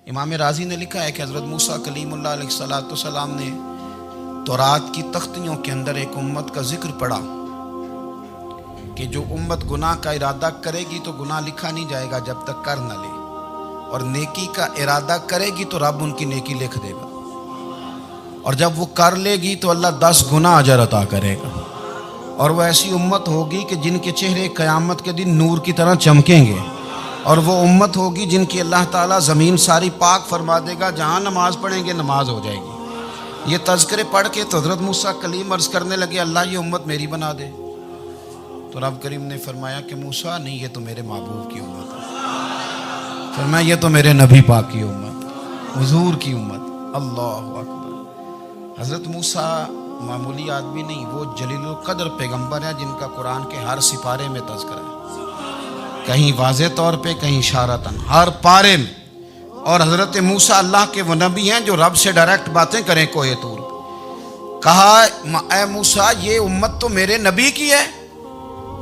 امام راضی نے لکھا ہے کہ حضرت موسیٰ کلیم اللہ علیہ السلام نے تورات کی تختیوں کے اندر ایک امت کا ذکر پڑھا کہ جو امت گناہ کا ارادہ کرے گی تو گناہ لکھا نہیں جائے گا جب تک کر نہ لے، اور نیکی کا ارادہ کرے گی تو رب ان کی نیکی لکھ دے گا، اور جب وہ کر لے گی تو اللہ 10 گنا اجر عطا کرے گا۔ اور وہ ایسی امت ہوگی کہ جن کے چہرے قیامت کے دن نور کی طرح چمکیں گے، اور وہ امت ہوگی جن کی اللہ تعالیٰ زمین ساری پاک فرما دے گا، جہاں نماز پڑھیں گے نماز ہو جائے گی۔ یہ تذکرے پڑھ کے تو حضرت موسیٰ کلیم عرض کرنے لگے اللہ یہ امت میری بنا دے، تو رب کریم نے فرمایا کہ موسیٰ نہیں، یہ تو میرے محبوب کی امت ہے، فرمایا یہ تو میرے نبی پاک کی امت، حضور کی امت۔ اللہ اکبر۔ حضرت موسیٰ معمولی آدمی نہیں، وہ جلیل القدر پیغمبر ہیں جن کا قرآن کے ہر سپارے میں تذکرہ ہے، کہیں واضح طور پہ کہیں اشارتاً، ہر پارے میں۔ اور حضرت موسیٰ اللہ کے وہ نبی ہیں جو رب سے ڈائریکٹ باتیں کریں کوہ طور پہ۔ کہا اے موسیٰ یہ امت تو میرے نبی کی ہے،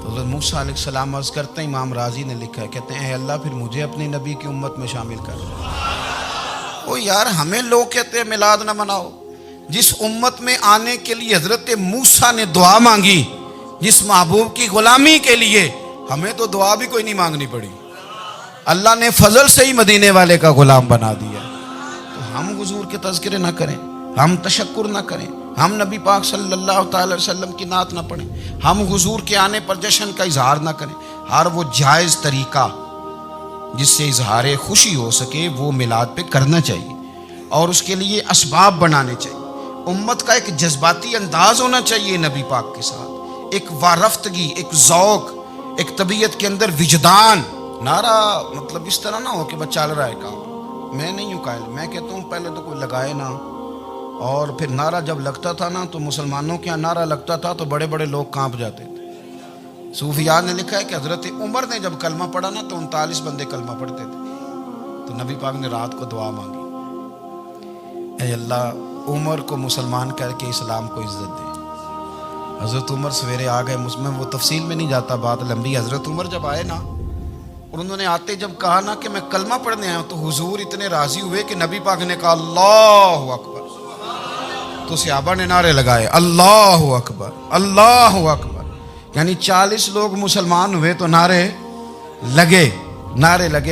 تو حضرت موسیٰ علیہ السلام عرض کرتے ہیں، امام راضی نے لکھا ہے، کہتے ہیں اے اللہ پھر مجھے اپنی نبی کی امت میں شامل کر لے۔ او یار ہمیں لوگ کہتے ہیں میلاد نہ مناؤ، جس امت میں آنے کے لیے حضرت موسیٰ نے دعا مانگی، جس محبوب کی غلامی کے لیے، ہمیں تو دعا بھی کوئی نہیں مانگنی پڑی، اللہ نے فضل سے ہی مدینے والے کا غلام بنا دیا۔ تو ہم حضور کے تذکرے نہ کریں، ہم تشکر نہ کریں، ہم نبی پاک صلی اللہ تعالی وسلم کی نعت نہ پڑھیں، ہم حضور کے آنے پر جشن کا اظہار نہ کریں۔ ہر وہ جائز طریقہ جس سے اظہار خوشی ہو سکے وہ میلاد پہ کرنا چاہیے، اور اس کے لیے اسباب بنانے چاہیے۔ امت کا ایک جذباتی انداز ہونا چاہیے نبی پاک کے ساتھ، ایک وارفتگی، ایک ذوق، ایک طبیعت کے اندر وجدان۔ نعرہ مطلب اس طرح نہ ہو کہ بس چل رہا ہے کام، میں نہیں ہوں قائل، میں کہتا ہوں پہلے تو کوئی لگائے نہ، اور پھر نعرہ جب لگتا تھا نا تو مسلمانوں کے یہاں نعرہ لگتا تھا تو بڑے بڑے لوگ کانپ جاتے تھے۔ صوفیاء نے لکھا ہے کہ حضرت عمر نے جب کلمہ پڑھا نا تو 39 بندے کلمہ پڑھتے تھے، تو نبی پاک نے رات کو دعا مانگی، اے اللہ عمر کو مسلمان کر کے اسلام کو عزت دے۔ حضرت عمر سویرے آ گئے، میں وہ تفصیل میں نہیں جاتا، بات لمبی۔ حضرت عمر جب آئے نا اور انہوں نے آتے جب کہا نا کہ میں کلمہ پڑھنے آیا ہوں، تو حضور اتنے راضی ہوئے کہ نبی پاک نے کہا اللہ اکبر، تو صحابہ نے نعرے لگائے اللہ اکبر اللہ اکبر، یعنی 40 لوگ مسلمان ہوئے تو نعرے لگے۔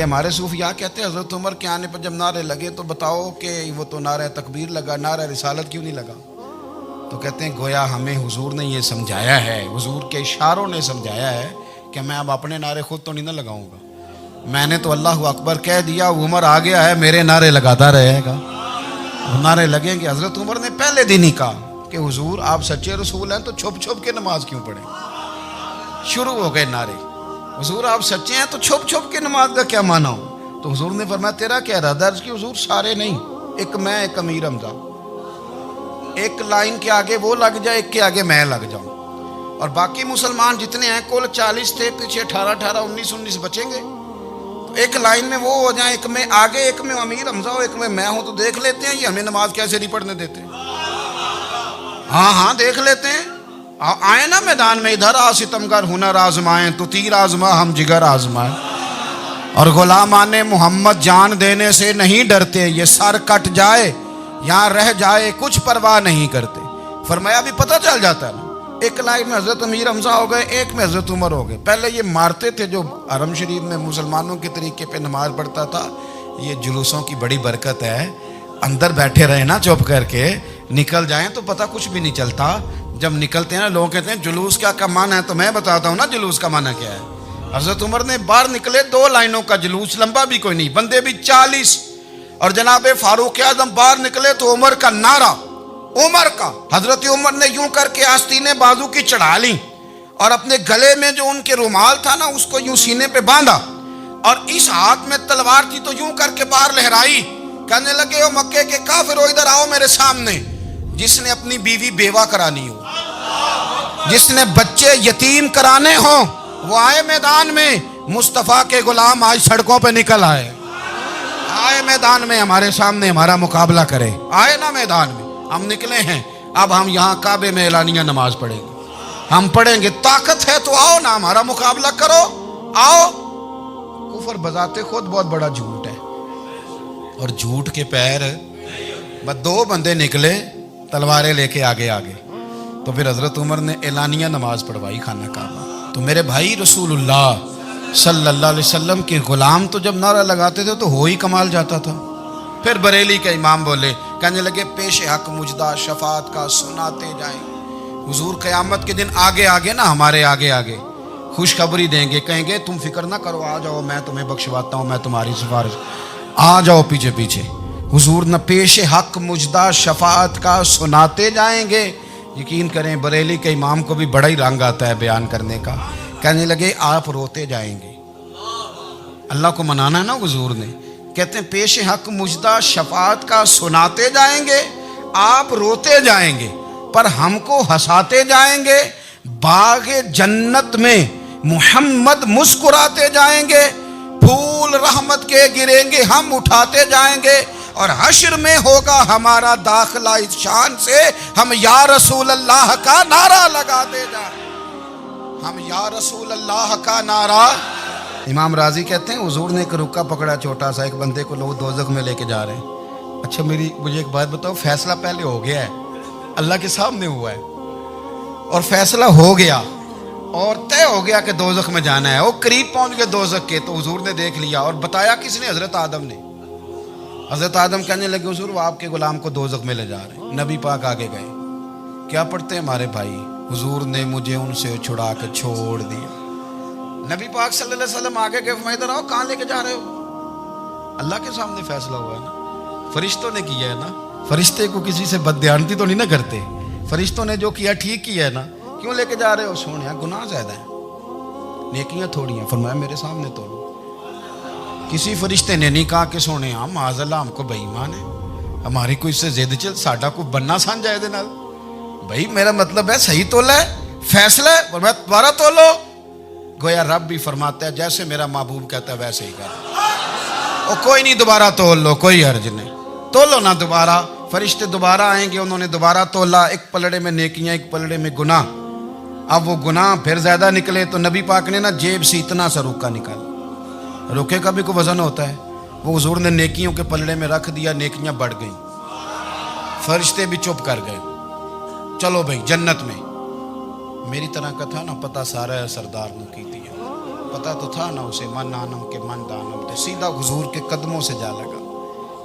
ہمارے صوفیاء کہتے ہیں حضرت عمر کے آنے پر جب نعرے لگے تو بتاؤ کہ وہ تو نعرہ تکبیر لگا، نعرہ رسالت کیوں نہیں لگا؟ تو کہتے ہیں گویا ہمیں حضور نے یہ سمجھایا ہے، حضور کے اشاروں نے سمجھایا ہے کہ میں اب اپنے نعرے خود تو نہیں نہ لگاؤں گا، میں نے تو اللہ اکبر کہہ دیا، عمر آ گیا ہے میرے نعرے لگاتا رہے گا، نعرے لگیں گے۔ حضرت عمر نے پہلے دن ہی کہا کہ حضور آپ سچے رسول ہیں تو چھپ چھپ کے نماز کیوں پڑھیں؟ شروع ہو گئے نعرے، حضور آپ سچے ہیں تو چھپ چھپ کے نماز کا کیا معنی ہو؟ تو حضور نے فرمایا تیرا کیا ارادہ ہے؟ حضور سارے نہیں، ایک میں، ایک امیر حمزہ، ایک لائن کے آگے وہ لگ جائے، ایک کے آگے میں لگ جاؤں، اور باقی مسلمان جتنے ہیں کل 40 تھے، پیچھے 18 19 بچیں گے، تو ایک لائن میں وہ ہو جائیں، ایک میں آگے، ایک میں امیر حمزہ ہو، ایک میں ہوں، تو دیکھ لیتے ہیں یہ ہمیں نماز کیسے نہیں پڑھنے دیتے۔ ہاں دیکھ لیتے ہیں، آئے نا میدان میں، ادھر آ ستمگر ہنر آزمائیں تو تیر آزما ہم جگر آزمائیں، اور غلامان محمد جان دینے سے نہیں ڈرتے، یہ سر کٹ جائے یہاں رہ جائے کچھ پرواہ نہیں کرتے۔ فرمایا بھی پتہ چل جاتا ہے نا، ایک لائن میں حضرت امیر حمزہ ہو گئے، ایک میں حضرت عمر ہو گئے۔ پہلے یہ مارتے تھے جو حرم شریف میں مسلمانوں کے طریقے پہ نماز پڑھتا تھا، یہ جلوسوں کی بڑی برکت ہے، اندر بیٹھے رہے نا چپ کر کے، نکل جائیں تو پتہ کچھ بھی نہیں چلتا۔ جب نکلتے ہیں نا لوگ کہتے ہیں جلوس کیا معنی ہے، تو میں بتاتا ہوں نا جلوس کا معنی کیا ہے۔ حضرت عمر نے باہر نکلے 2 لائنوں کا جلوس، لمبا بھی کوئی نہیں، بندے بھی 40، اور جناب فاروق اعظم باہر نکلے تو عمر کا نعرہ، عمر کا، حضرت عمر نے یوں کر کے آستینیں بازو کی چڑھا لیں، اور اپنے گلے میں جو ان کے رومال تھا نا اس کو یوں سینے پہ باندھا، اور اس ہاتھ میں تلوار تھی تو یوں کر کے باہر لہرائی، کہنے لگے او مکے کے کافرو ادھر آؤ میرے سامنے، جس نے اپنی بیوی بیوہ کرانی ہو، جس نے بچے یتیم کرانے ہوں، وہ آئے میدان میں، مصطفیٰ کے غلام آج سڑکوں پہ نکل آئے میدان میں ہمارے سامنے ہمارا مقابلہ کرے، آئے نا میدان میں، ہم نکلے ہیں، اب ہم یہاں کعبے میں اعلانیہ نماز پڑھیں گے، ہم پڑھیں گے، طاقت ہے تو آؤ نا ہمارا مقابلہ کرو، آؤ۔ کفر بذات خود بہت بڑا جھوٹ ہے، اور جھوٹ کے پیر. بس 2 بندے نکلے تلواریں لے کے آگے آگے. تو پھر حضرت عمر نے اعلانیہ نماز پڑھوائی خانہ کعبہ. تو میرے بھائی رسول اللہ صلی اللہ علیہ وسلم کے غلام تو جب نعرہ لگاتے تھے تو ہو ہی کمال جاتا تھا. پھر بریلی کے امام بولے, کہنے لگے پیش حق مجدہ شفاعت کا سناتے جائیں. حضور قیامت کے دن آگے آگے نا, ہمارے آگے آگے خوشخبری دیں گے, کہیں گے تم فکر نہ کرو, آ جاؤ میں تمہیں بخشواتا ہوں, میں تمہاری سفارش, آ جاؤ پیچھے پیچھے. حضور نہ پیش حق مجدہ شفاعت کا سناتے جائیں گے. یقین کریں بریلی کے امام کو بھی بڑا ہی رنگ آتا ہے بیان کرنے کا. کہنے لگے آپ روتے جائیں گے. اللہ کو منانا ہے نا حضور نے. کہتے ہیں پیش حق مجدہ شفاعت کا سناتے جائیں گے, آپ روتے جائیں گے پر ہم کو ہنساتے جائیں گے. باغ جنت میں محمد مسکراتے جائیں گے, پھول رحمت کے گریں گے ہم اٹھاتے جائیں گے, اور حشر میں ہوگا ہمارا داخلہ اس شان سے ہم یا رسول اللہ کا نعرہ لگاتے جائیں. ہم یا رسول اللہ کا نعرہ. امام راضی کہتے ہیں حضور نے ایک رکا پکڑا چھوٹا سا, ایک بندے کو لوگ دوزخ میں لے کے جا رہے ہیں. اچھا مجھے ایک بات بتاؤ, فیصلہ پہلے ہو گیا ہے, اللہ کے سامنے ہوا ہے, اور فیصلہ ہو گیا اور طے ہو گیا کہ دوزخ میں جانا ہے. وہ قریب پہنچ گئے دوزخ کے, تو حضور نے دیکھ لیا. اور بتایا کس نے؟ حضرت آدم نے. حضرت آدم کہنے لگے حضور وہ آپ کے غلام کو دوزخ میں لے جا رہے ہیں. نبی پاک آگے گئے, کیا پڑھتے ہیں ہمارے بھائی؟ حضور نے مجھے ان سے چھڑا کے چھوڑ دیا. نبی پاک صلی اللہ علیہ وسلم آگے گئے, فرمایا ادھر آؤ, کہاں لے کے جا رہے ہو؟ اللہ کے سامنے فیصلہ ہوا ہے نا, فرشتوں نے کیا ہے نا. فرشتے کو کسی سے بددیانتی تو نہیں نہ کرتے, فرشتوں نے جو کیا ٹھیک کیا ہے نا. کیوں لے کے جا رہے ہو؟ سونے گناہ زیادہ ہیں, نیکیاں تھوڑی ہیں. فرمایا میرے سامنے تولو. کسی فرشتے نے نہیں کہا کہ سونے ہم معاذ اللہ ہم کو بے ایمان ہے, ہماری کوئی سے زد چل ساڈا کوئی بننا سان جائے دے نال. بھائی میرا مطلب ہے صحیح تولا ہے, فیصلہ ہے, اور میں دوبارہ تولو. گویا رب بھی فرماتا ہے جیسے میرا محبوب کہتا ہے ویسے ہی کر. اور کوئی نہیں, دوبارہ تول لو, کوئی حرج نہیں, تولو نہ دوبارہ. فرشتے دوبارہ آئیں گے, انہوں نے دوبارہ تولا, ایک پلڑے میں نیکیاں ایک پلڑے میں گناہ. اب وہ گناہ پھر زیادہ نکلے تو نبی پاک نے نا جیب سے اتنا سا روکا نکالا. روکے کا بھی کوئی وزن ہوتا ہے, وہ حضور نے نیکیوں کے پلڑے میں رکھ دیا, نیکیاں بڑھ گئیں. فرشتے بھی چپ کر گئے, چلو بھائی جنت میں. میری طرح کا تھا نا پتہ سارا ہے سردار نے کی دیا, پتہ تو تھا نا اسے من آنم کے من دانم تھے. سیدھا حضور کے قدموں سے جا لگا,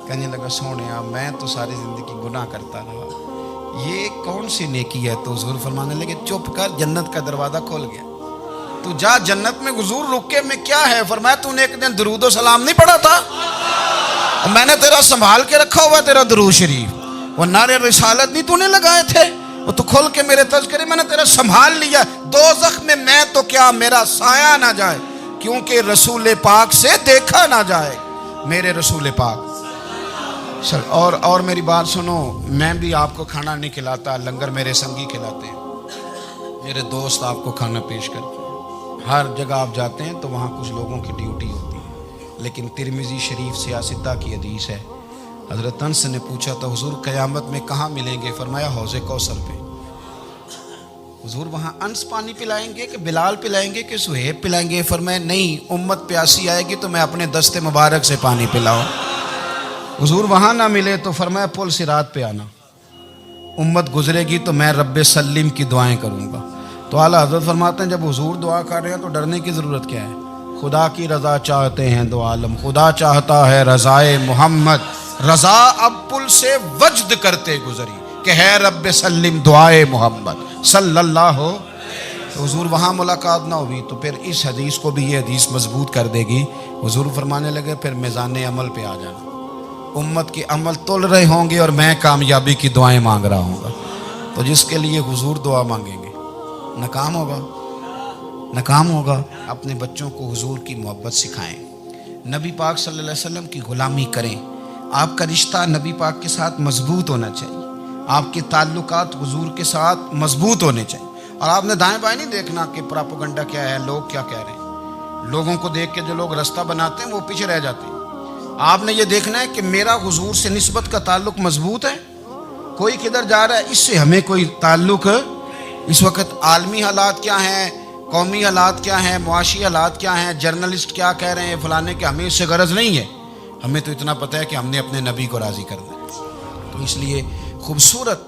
کہنے لگا سونیا میں تو ساری زندگی گناہ کرتا رہا, یہ کون سی نیکی ہے؟ تو حضور فرمانے لگے چپ کر, جنت کا دروازہ کھول گیا, تو جا جنت میں. حضور رکے میں کیا ہے؟ فرمایا تو نے ایک دن درود و سلام نہیں پڑھا تھا, میں نے تیرا سنبھال کے رکھا ہوا تیرا درود شریف, وہ نعرے رسالت نہیں تو نے لگائے تھے, وہ تو کھول کے میرے تذکرے میں نے تیرا سنبھال لیا. دوزخ میں میں تو کیا میرا سایہ نہ جائے, کیونکہ رسول پاک سے دیکھا نہ جائے. میرے رسول پاک سر. اور میری بات سنو, میں بھی آپ کو کھانا نہیں کھلاتا, لنگر میرے سنگی کھلاتے ہیں, میرے دوست آپ کو کھانا پیش کرتے ہیں. ہر جگہ آپ جاتے ہیں تو وہاں کچھ لوگوں کی ڈیوٹی ہوتی ہے, لیکن ترمذی شریف سیاستہ کی حدیث ہے. حضرت انس نے پوچھا تھا حضور قیامت میں کہاں ملیں گے؟ فرمایا حوض کوثر پہ. حضور وہاں انس پانی پلائیں گے کہ بلال پلائیں گے کہ سہیب پلائیں گے؟ فرمایا نہیں, امت پیاسی آئے گی تو میں اپنے دست مبارک سے پانی پلاؤں. حضور وہاں نہ ملے تو فرمایا پل صراط پہ آنا, امت گزرے گی تو میں رب سلیم کی دعائیں کروں گا. تو اعلیٰ حضرت فرماتے ہیں جب حضور دعا کر رہے ہیں تو ڈرنے کی ضرورت کیا ہے؟ خدا کی رضا چاہتے ہیں دو عالم, خدا چاہتا ہے رضائے محمد, رضا اب پل سے وجد کرتے گزری کہ ہے رب سلم دعائے محمد صلی اللہ ہو. تو حضور وہاں ملاقات نہ ہوئی تو پھر اس حدیث کو بھی یہ حدیث مضبوط کر دے گی. حضور فرمانے لگے پھر میزان عمل پہ آ جانا, امت کے عمل تول رہے ہوں گے اور میں کامیابی کی دعائیں مانگ رہا ہوں گا. تو جس کے لیے حضور دعا مانگیں گے ناکام ہوگا, ناکام ہوگا. اپنے بچوں کو حضور کی محبت سکھائیں, نبی پاک صلی اللہ علیہ وسلم کی غلامی کریں. آپ کا رشتہ نبی پاک کے ساتھ مضبوط ہونا چاہیے, آپ کے تعلقات حضور کے ساتھ مضبوط ہونے چاہیے. اور آپ نے دائیں بائیں نہیں دیکھنا کہ پراپوگنڈا کیا ہے, لوگ کیا کہہ رہے ہیں. لوگوں کو دیکھ کے جو لوگ رستہ بناتے ہیں وہ پیچھے رہ جاتے ہیں. آپ نے یہ دیکھنا ہے کہ میرا حضور سے نسبت کا تعلق مضبوط ہے. کوئی کدھر جا رہا ہے اس سے ہمیں کوئی تعلق. اس وقت عالمی حالات کیا ہیں, قومی حالات کیا ہیں, معاشی حالات کیا ہیں, جرنلسٹ کیا کہہ رہے ہیں فلانے کے, ہمیں اس سے غرض نہیں ہے. ہمیں تو اتنا پتہ ہے کہ ہم نے اپنے نبی کو راضی کرنا ہے. تو اس لیے خوبصورت